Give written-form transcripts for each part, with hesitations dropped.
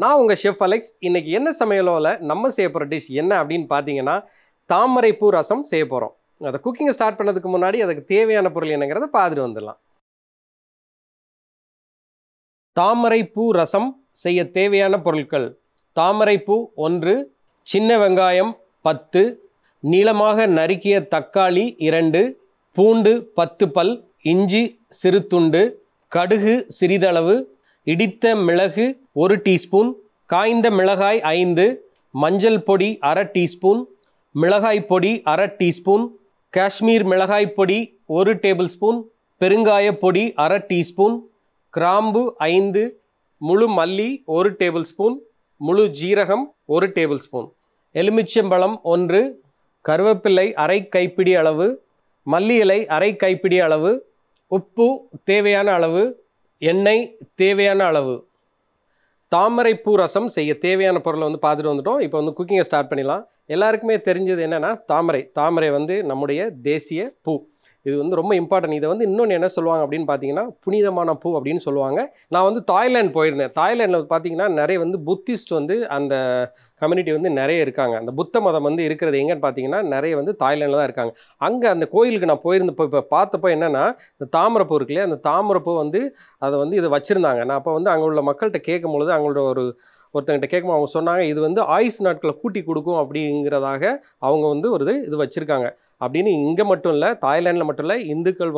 நான் உங்கள் chef Alex. இன்றைக்கி என்ன சமையலோவில் நம்ம செய்ய போகிற டிஷ் என்ன அப்படின்னு பார்த்தீங்கன்னா, தாமரைப்பூ ரசம் செய்ய போகிறோம். அதை குக்கிங்கை ஸ்டார்ட் பண்ணதுக்கு முன்னாடி அதுக்கு தேவையான பொருள் என்னங்கிறத பார்த்துட்டு வந்துடலாம். தாமரைப்பூ ரசம் செய்ய தேவையான பொருட்கள்: தாமரைப்பூ 1, சின்ன வெங்காயம் 10, நீளமாக நறுக்கிய தக்காளி 2, பூண்டு 10 பல், இஞ்சி சிறு துண்டு, கடுகு சிறிதளவு, இடித்த மிளகு 1 டீஸ்பூன், காய்ந்த மிளகாய் 5, மஞ்சள் பொடி அரை டீஸ்பூன், மிளகாய் பொடி அரை டீஸ்பூன், காஷ்மீர் மிளகாய் பொடி 1 டேபிள் ஸ்பூன், பெருங்காய பொடி அரை டீஸ்பூன், கிராம்பு 5, முழு மல்லி 1 டேபிள் ஸ்பூன், முழு ஜீரகம் 1 டேபிள் ஸ்பூன், எலுமிச்சம்பழம் 1, கருவேப்பிலை அரை கைப்பிடி அளவு, மல்லி இலை அரை கைப்பிடி அளவு, உப்பு தேவையான அளவு, எண்ணெய் தேவையான அளவு. தாமரைப்பூ ரசம் செய்ய தேவையான பொருளை பார்த்துட்டு வந்துட்டோம். இப்போ குக்கிங்கை ஸ்டார்ட் பண்ணிடலாம். எல்லாருக்குமே தெரிஞ்சது என்னென்னா தாமரை நம்முடைய தேசிய பூ. இது ரொம்ப இம்பார்ட்டன்ட். இதை இன்னொன்று என்ன சொல்லுவாங்க அப்படின்னு பார்த்தீங்கன்னா, புனிதமான பூ அப்படின்னு சொல்லுவாங்க. நான் தாய்லாந்து போயிருந்தேன். தாய்லாண்டில் பார்த்தீங்கன்னா நிறைய புத்திஸ்ட் அந்த கம்யூனிட்டி நிறைய இருக்காங்க. அந்த புத்த மதம் இருக்கிறது எங்கன்னு பார்த்தீங்கன்னா நிறைய தாய்லாண்டில் தான் இருக்காங்க. அங்கே அந்த கோயிலுக்கு நான் போயிருந்தப்போ இப்போ பார்த்தப்போ என்னென்னா, இந்த தாமரைப்பூ இருக்கு இல்லையா, அந்த தாமரைப்பூ அதை இதை வச்சுருந்தாங்க. நான் அப்போ அங்கே உள்ள மக்கள்கிட்ட கேட்கும் பொழுது அவங்களோட ஒருத்தங்கிட்ட கேட்கும்போது அவங்க சொன்னாங்க, இது ஆயுசு நாட்களை கூட்டி கொடுக்கும் அப்படிங்கிறதாக அவங்க ஒரு இது வச்சுருக்காங்க அப்படின்னு. இங்கே மட்டும் இல்லை, தாய்லாண்டில் மட்டும் இல்லை, இந்துக்கள்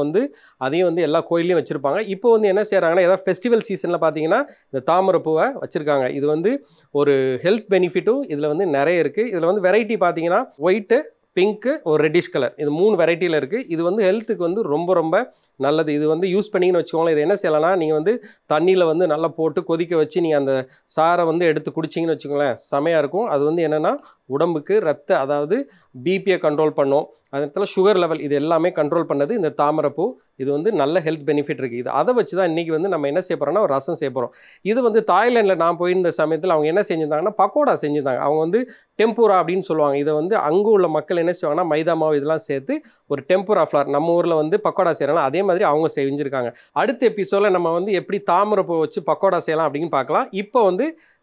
அதையும் எல்லா கோயிலையும் வச்சுருப்பாங்க. இப்போ என்ன செய்கிறாங்கன்னா, ஏதாவது ஃபெஸ்டிவல் சீசனில் பார்த்தீங்கன்னா இந்த தாமரைப்பூவை வச்சுருக்காங்க. இது ஒரு ஹெல்த் பெனிஃபிட்டும் இதில் நிறைய இருக்குது. இதில் வெரைட்டி பார்த்தீங்கன்னா ஒயிட்டு, பிங்க்கு, ஒரு ரெட்டிஷ் கலர், இது 3 வெரைட்டியில் இருக்குது. இது ஹெல்த்துக்கு ரொம்ப ரொம்ப நல்லது. இது யூஸ் பண்ணிங்கன்னு வச்சுக்கோங்களேன். இது என்ன செய்யலாம்னா, நீங்கள் தண்ணியில் நல்லா போட்டு கொதிக்க வச்சு நீங்கள் அந்த சாரை எடுத்து குடிச்சிங்கன்னு வச்சுக்கோங்களேன், செமையாக இருக்கும். அது என்னென்னா உடம்புக்கு அதாவது பிபியை கண்ட்ரோல் பண்ணும். அதே நேரத்தில் சுகர் லெவல் இது எல்லாமே கண்ட்ரோல் பண்ணது இந்த தாமரைப்பூ. இது நல்ல ஹெல்த் பெனிஃபிட் இருக்குது. அதை வச்சு தான் இன்றைக்கி நம்ம என்ன செய்ய போகிறோம்னா, ஒரு ரசம் செய்ய போகிறோம். இது தாய்லாண்டில் நான் போயிருந்த சமயத்தில் அவங்க என்ன செஞ்சுருந்தாங்கன்னா, பக்கோடா செஞ்சுருந்தாங்க. அவங்க டெம்பூரா அப்படின்னு சொல்லுவாங்க. இதை அங்கே உள்ள மக்கள் என்ன செய்வாங்கன்னா, மைதா மாவு இதெல்லாம் சேர்த்து ஒரு டெம்பூரா ஃப்ளார், நம்ம ஊரில் பக்கோடா செய்கிறாங்க அதே மாதிரி அவங்க செஞ்சுருக்காங்க. அடுத்த எபிசோடில் நம்ம எப்படி தாமரைப்பூ வச்சு பக்கோடா செய்யலாம் அப்படின்னு பார்க்கலாம். இப்போ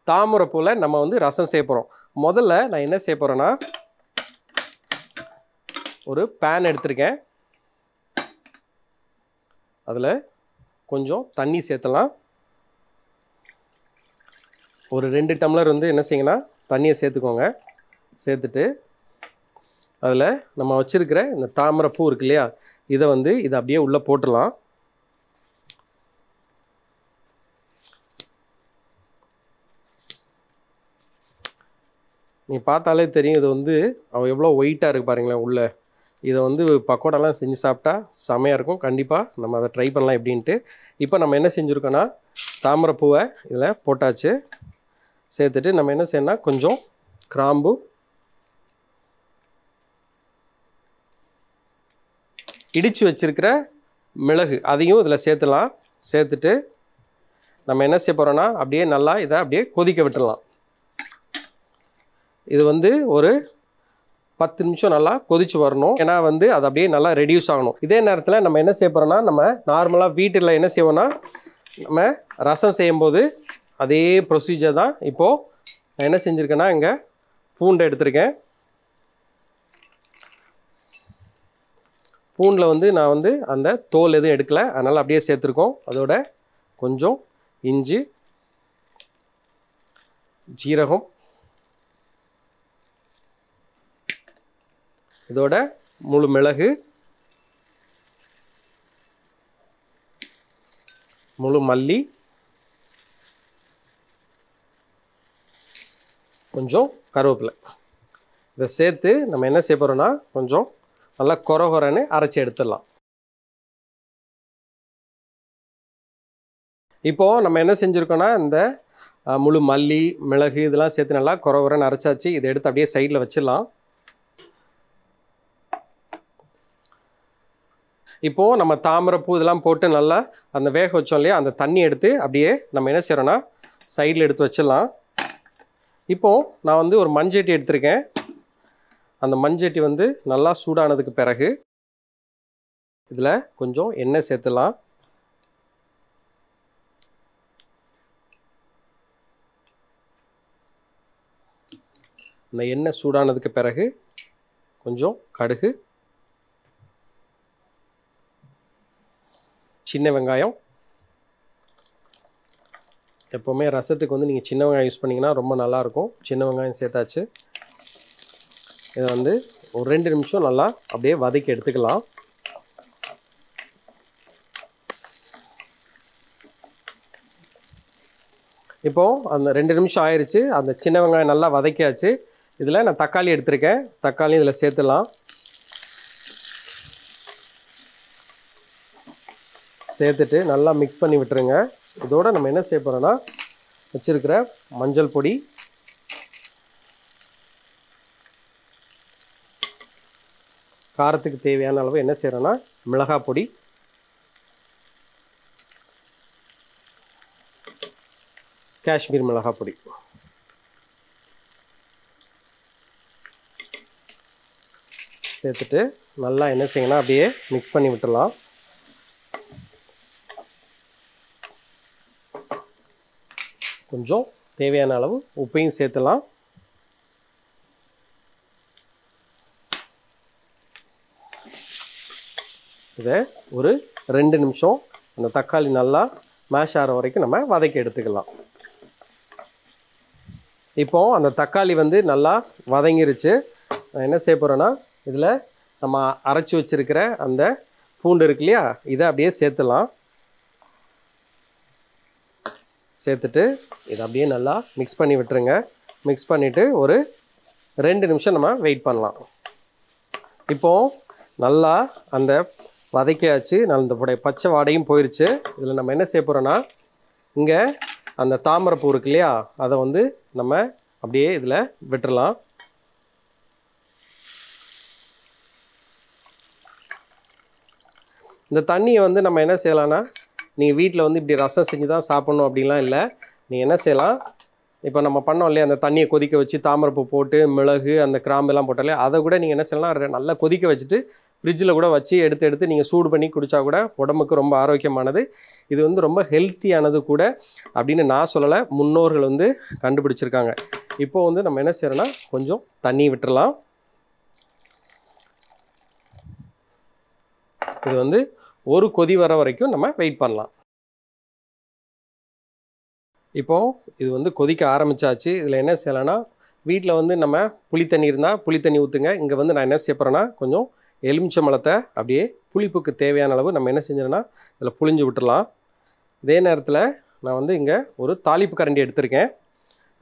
தாமரைப்பூவில் நம்ம ரசம் செய்ய போகிறோம். முதல்ல நான் என்ன செய்ய போகிறேன்னா, ஒரு பேன் எடுத்திருக்கேன். அதில் கொஞ்சம் தண்ணி சேர்த்தலாம். ஒரு 2 டம்ளர் என்ன செய்யுங்கன்னா தண்ணியை சேர்த்துக்கோங்க. சேர்த்துட்டு அதில் நம்ம வச்சுருக்கிற இந்த தாமரைப்பூ இருக்கு இல்லையா, இதை இதை அப்படியே உள்ளே போட்டுடலாம். நீங்கள் பார்த்தாலே தெரியும், இது அவள் எவ்வளோ ஒயிட்டாக இருக்குது பாருங்களேன் உள்ளே. இதை பக்கோடாலாம் செஞ்சு சாப்பிட்டா செமையாக இருக்கும். கண்டிப்பாக நம்ம அதை ட்ரை பண்ணலாம் எப்படின்ட்டு. இப்போ நம்ம என்ன செஞ்சுருக்கோன்னா, தாமரைப்பூவை இதில் போட்டாச்சு. சேர்த்துட்டு நம்ம என்ன செய்யணும்னா, கொஞ்சம் கிராம்பு, இடித்து வச்சுருக்கிற மிளகு அதையும் இதில் சேர்த்துலாம். சேர்த்துட்டு நம்ம என்ன செய்ய போகிறோன்னா, அப்படியே நல்லா இதை அப்படியே கொதிக்க விட்டுடலாம். இது ஒரு 10 நிமிஷம் நல்லா கொதிச்சு வரணும். ஏன்னா அது அப்படியே நல்லா ரெடியூஸ் ஆகணும். இதே நேரத்தில் நம்ம என்ன செய்ய போகிறோம்னா, நம்ம நார்மலாக வீட்டில் என்ன செய்வோம்னா, நம்ம ரசம் செய்யும்போது அதே ப்ரொசீஜர் தான். இப்போது நான் என்ன செஞ்சுருக்கேன்னா, இங்கே பூண்டை எடுத்திருக்கேன். பூண்டில் நான் அந்த தோல் எதுவும் எடுக்கலை, அதனால் அப்படியே சேர்த்துருக்கோம். அதோட கொஞ்சம் இஞ்சி, ஜீரகம், இதோட முழு மிளகு, முழு மல்லி, கொஞ்சம் கருவேப்பிலை, இதை சேர்த்து நம்ம என்ன செய்ய போகிறோம்னா, கொஞ்சம் நல்லா கொரன்னு அரைச்சி எடுத்துடலாம். இப்போது நம்ம என்ன செஞ்சுருக்கோன்னா, இந்த முழு மல்லி, மிளகு இதெல்லாம் சேர்த்து நல்லா கொரன்னு அரைச்சாச்சு. இதை எடுத்து அப்படியே சைடில் வச்சிடலாம். இப்போது நம்ம தாமரைப்பூ இதெல்லாம் போட்டு நல்லா அந்த வேக வச்சோம் இல்லையா, அந்த தண்ணி எடுத்து அப்படியே நம்ம என்ன செய்கிறோன்னா சைடில் எடுத்து வச்சிடலாம். இப்போது நான் ஒரு மண்சட்டி எடுத்திருக்கேன். அந்த மண்சட்டி நல்லா சூடானதுக்கு பிறகு இதில் கொஞ்சம் எண்ணெய் சேர்த்துலாம். இந்த எண்ணெய் சூடானதுக்கு பிறகு கொஞ்சம் கடுகு, சின்ன வெங்காயம். எப்போவுமே ரசத்துக்கு வந்து நீங்கள் சின்ன வெங்காயம் யூஸ் பண்ணிங்கன்னா ரொம்ப நல்லாயிருக்கும். சின்ன வெங்காயம் சேர்த்தாச்சு. இதை வந்து ஒரு 2 நிமிஷம் நல்லா அப்படியே வதக்கி எடுத்துக்கலாம். இப்போது அந்த 2 நிமிஷம் ஆயிடுச்சு. அந்த சின்ன வெங்காயம் நல்லா வதக்கியாச்சு. இதில் நான் தக்காளி எடுத்திருக்கேன். தக்காளி இதில் சேர்த்துலாம். சேர்த்துட்டு நல்லா மிக்ஸ் பண்ணி விட்டுருங்க. இதோட நம்ம என்ன செய்ய போகிறோன்னா வச்சுருக்கிற மஞ்சள் பொடி, காரத்துக்கு தேவையான அளவு என்ன செய்கிறோன்னா மிளகாய் பொடி, காஷ்மீர் மிளகாய் பொடி சேர்த்துட்டு நல்லா என்ன செய்யணும் அப்படியே மிக்ஸ் பண்ணி விட்டுடலாம். கொஞ்சம் தேவையான அளவு உப்பையும் சேர்த்துலாம். இதை ஒரு 2 நிமிஷம் அந்த தக்காளி நல்லா மேஷ் ஆகிற வரைக்கும் நம்ம வதக்கி எடுத்துக்கலாம். இப்போ அந்த தக்காளி வந்து நல்லா வதங்கிருச்சு. நான் என்ன செய்ய போகிறேன்னா இதில் நம்ம அரைச்சி வச்சுருக்கிற அந்த பூண்டு இருக்கு இல்லையா, இதை அப்படியே சேர்த்துலாம். சேர்த்துட்டு இதை அப்படியே நல்லா மிக்ஸ் பண்ணி விட்டுருங்க. மிக்ஸ் பண்ணிவிட்டு ஒரு 2 நிமிஷம் நம்ம வெயிட் பண்ணலாம். இப்போது நல்லா அந்த வதக்கியாச்சு. அந்த பச்சை வாடையும் போயிடுச்சு. இதில் நம்ம என்ன செய்ய போகிறோன்னா இங்கே அந்த தாமரைப்பூ இருக்கு இல்லையா, அதை வந்து நம்ம அப்படியே இதில் விட்டுறலாம். இந்த தண்ணியை வந்து நம்ம என்ன செய்யலாம்னா, நீங்கள் வீட்டில் வந்து இப்படி ரசம் செஞ்சு தான் சாப்பிட்ணும் அப்படின்லாம் இல்லை. நீங்கள் என்ன செய்யலாம், இப்போ நம்ம பண்ணோம் இல்லையா அந்த தண்ணியை கொதிக்க வச்சு தாமரைப்பூ போட்டு மிளகு அந்த கிராம்பெல்லாம் போட்டாலே அதை கூட நீங்கள் என்ன செய்யலாம், நல்லா கொதிக்க வச்சுட்டு ஃப்ரிட்ஜில் கூட வச்சு எடுத்து நீங்கள் சூடு பண்ணி குடித்தா கூட உடம்புக்கு ரொம்ப ஆரோக்கியமானது. இது வந்து ரொம்ப ஹெல்த்தியானது கூட அப்படின்னு நான் சொல்லலை, முன்னோர்கள் வந்து கண்டுபிடிச்சிருக்காங்க. இப்போது வந்து நம்ம என்ன செய்யறோன்னா கொஞ்சம் தண்ணி விட்டுறலாம். இது வந்து ஒரு கொதி வர வரைக்கும் நம்ம வெயிட் பண்ணலாம். இப்போது இது வந்து கொதிக்க ஆரம்பித்தாச்சு. இதில் என்ன செய்யலாம்னா வீட்டில் வந்து நம்ம புளி தண்ணி இருந்தால் புளி தண்ணி ஊற்றுங்க. இங்கே வந்து நான் என்ன செய்ய போகிறேன்னா கொஞ்சம் எலுமிச்சம்பழத்தை அப்படியே புளிப்புக்கு தேவையான அளவு நம்ம என்ன செஞ்சோன்னா இதில் புளிஞ்சு விட்டுடலாம். இதே நேரத்தில் நான் வந்து இங்கே ஒரு தாளிப்பு கரண்டி எடுத்திருக்கேன்.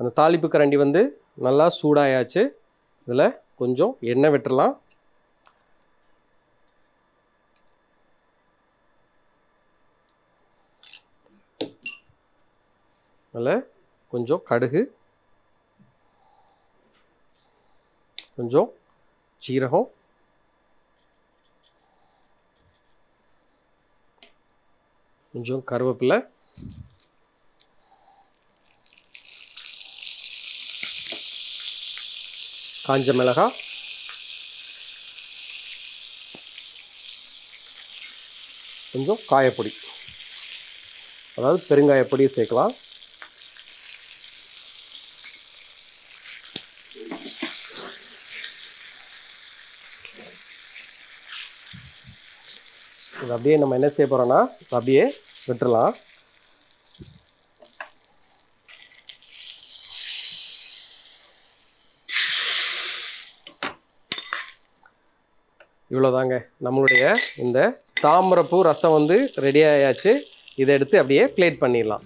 அந்த தாளிப்பு கரண்டி வந்து நல்லா சூடாயாச்சு. இதில் கொஞ்சம் எண்ணெய் விட்டுடலாம். அதில் கொஞ்சம் கடுகு, கொஞ்சம் சீரகம், கொஞ்சம் கருவேப்பிலை, காஞ்ச மிளகாய், கொஞ்சம் காயப்பொடி, அதாவது பெருங்காயப்பொடி சேர்க்கலாம். இது அப்படியே நம்ம என்ன செய்ய போகிறோன்னா அப்படியே விட்டுறலாம். இவ்வளோதாங்க, நம்மளுடைய இந்த தாமரைப்பூ ரசம் வந்து ரெடி ஆயாச்சு. இதை எடுத்து அப்படியே பிளேட் பண்ணிடலாம்.